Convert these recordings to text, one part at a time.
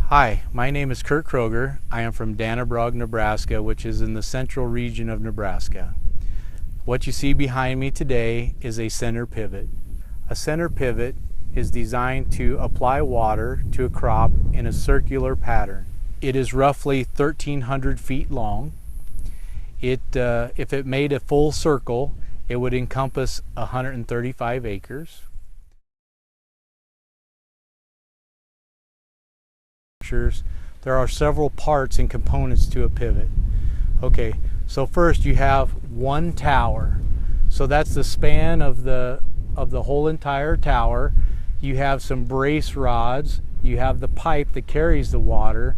Hi, my name is Kurt Kroger. I am from Dannebrog, Nebraska, which is in the central region of Nebraska. What you see behind me today is a center pivot. A center pivot is designed to apply water to a crop in a circular pattern. It is roughly 1,300 feet long. If it made a full circle, it would encompass 135 acres. There are several parts and components to a pivot. Okay, so first you have one tower. So that's the span of the whole entire tower. You have some brace rods. You have the pipe that carries the water.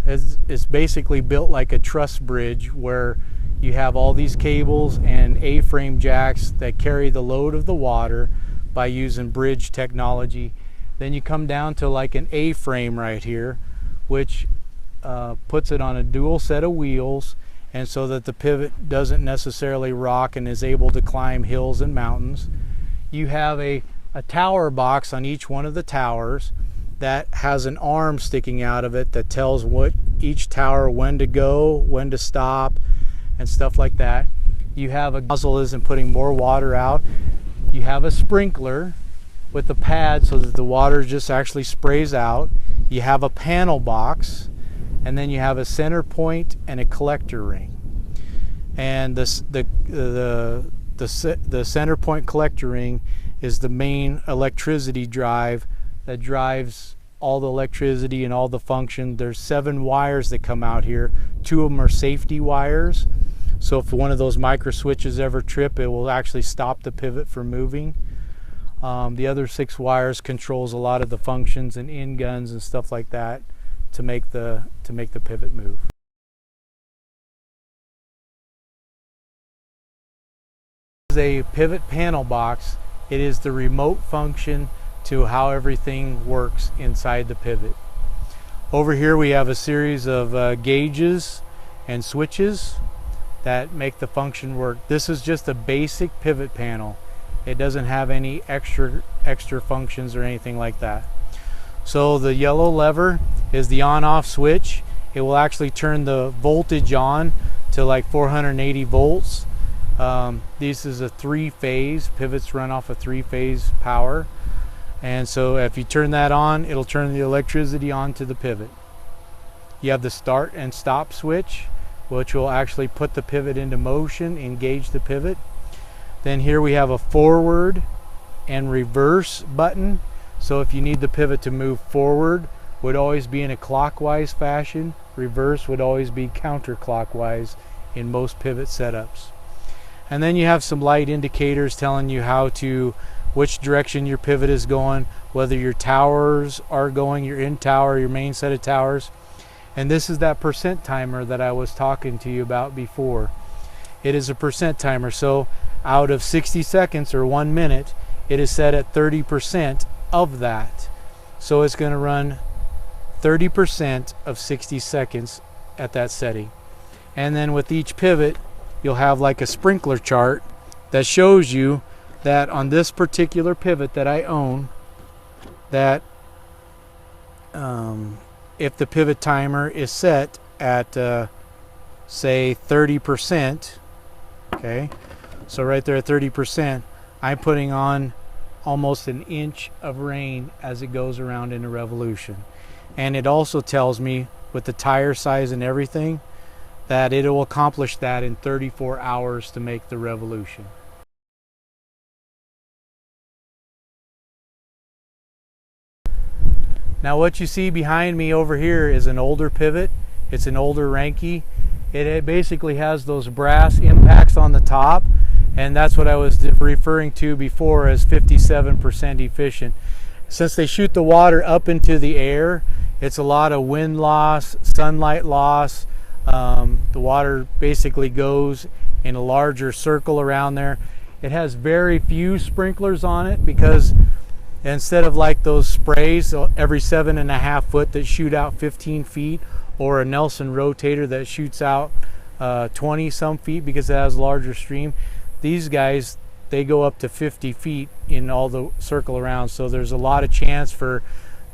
It's basically built like a truss bridge where you have all these cables and A-frame jacks that carry the load of the water by using bridge technology. Then you come down to like an A-frame right here, which puts it on a dual set of wheels, and so that the pivot doesn't necessarily rock and is able to climb hills and mountains. You have a tower box on each one of the towers that has an arm sticking out of it that tells each tower when to go, when to stop, and stuff like that. You have a nozzle isn't putting more water out. You have a sprinkler with a pad so that the water just actually sprays out. You have a panel box, and then you have a center point and a collector ring. And the center point collector ring is the main electricity drive that drives all the electricity and all the function. There's 7 wires that come out here. 2 of them are safety wires. So if one of those micro switches ever trip, it will actually stop the pivot from moving. The other 6 wires controls a lot of the functions and in guns and stuff like that to make the pivot move. This is a pivot panel box. It is the remote function to how everything works inside the pivot. Over here we have a series of gauges and switches that make the function work. This is just a basic pivot panel. It doesn't have any extra functions or anything like that. So the yellow lever is the on-off switch. It will actually turn the voltage on to like 480 volts. This is a 3-phase. Pivots run off a 3-phase power. And so if you turn that on, it'll turn the electricity on to the pivot. You have the start and stop switch, which will actually put the pivot into motion, engage the pivot. Then here we have a forward and reverse button. So if you need the pivot to move forward, would always be in a clockwise fashion. Reverse would always be counterclockwise in most pivot setups. And then you have some light indicators telling you which direction your pivot is going, whether your towers are going, your in tower, your main set of towers. And this is that percent timer that I was talking to you about before. It is a percent timer, so out of 60 seconds or 1 minute, it is set at 30% of that. So it's going to run 30% of 60 seconds at that setting. And then with each pivot, you'll have like a sprinkler chart that shows you that on this particular pivot that I own, that if the pivot timer is set at say 30%, okay, so right there at 30%, I'm putting on almost an inch of rain as it goes around in a revolution. And it also tells me with the tire size and everything that it will accomplish that in 34 hours to make the revolution. Now what you see behind me over here is an older pivot. It's an older Ranke. It basically has those brass impacts on the top, and that's what I was referring to before as 57% efficient. Since they shoot the water up into the air, it's a lot of wind loss, sunlight loss. The water basically goes in a larger circle around there. It has very few sprinklers on it because instead of like those sprays every 7.5 foot that shoot out 15 feet, or a Nelson rotator that shoots out 20 some feet because it has a larger stream, these guys, they go up to 50 feet in all the circle around. So there's a lot of chance for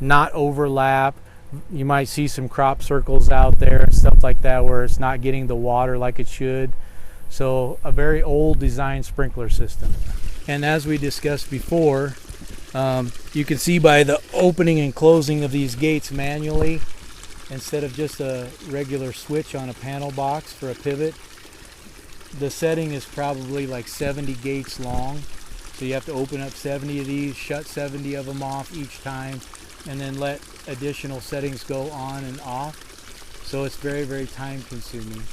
not overlap, You might see some crop circles out there and stuff like that where it's not getting the water like it should. So a very old design sprinkler system. And as we discussed before, you can see by the opening and closing of these gates manually, instead of just a regular switch on a panel box for a pivot, the setting is probably like 70 gates long. So you have to open up 70 of these, shut 70 of them off each time, and then let additional settings go on and off. So it's very, very time consuming.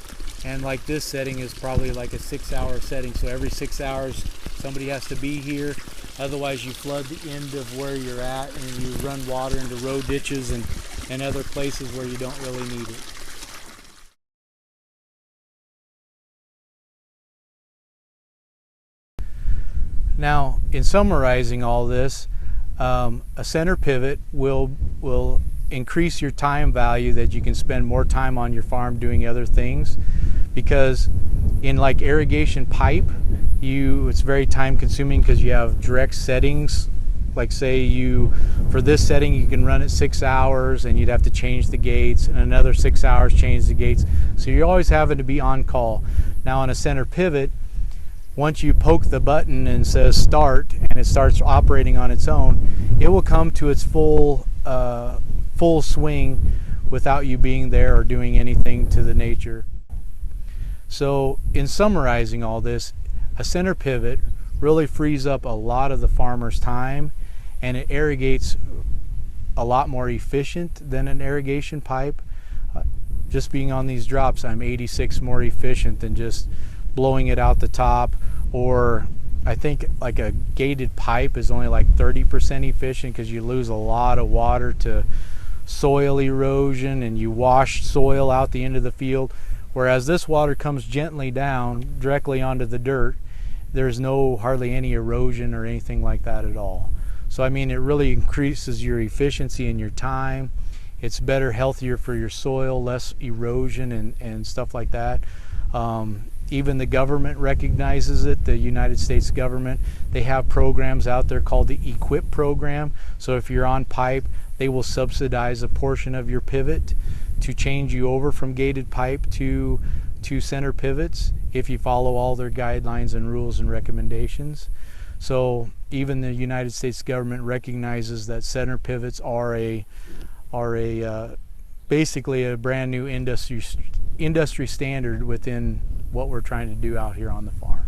And like this setting is probably like a 6-hour setting. So every 6 hours somebody has to be here. Otherwise you flood the end of where you're at and you run water into road ditches and other places where you don't really need it. Now, in summarizing all this, a center pivot will increase your time value, that you can spend more time on your farm doing other things, because in like irrigation pipe, it's very time consuming because you have direct settings. Like say for this setting you can run it 6 hours and you'd have to change the gates, and another 6 hours change the gates, so you're always having to be on call. Now on a center pivot, once you poke the button and says start and it starts operating on its own, it will come to its full swing without you being there or doing anything to the nature. So in summarizing all this, a center pivot really frees up a lot of the farmer's time, and it irrigates a lot more efficient than an irrigation pipe. Just being on these drops, I'm 86 more efficient than just blowing it out the top. Or I think like a gated pipe is only like 30% efficient because you lose a lot of water to soil erosion and you wash soil out the end of the field. Whereas this water comes gently down directly onto the dirt. There's hardly any erosion or anything like that at all. So I mean, it really increases your efficiency and your time. It's better, healthier for your soil, less erosion and stuff like that. Even the government recognizes it, the United States government. They have programs out there called the EQIP program. So if you're on pipe, they will subsidize a portion of your pivot to change you over from gated pipe to center pivots if you follow all their guidelines and rules and recommendations. So even the United States government recognizes that center pivots are basically a brand new industry standard within what we're trying to do out here on the farm.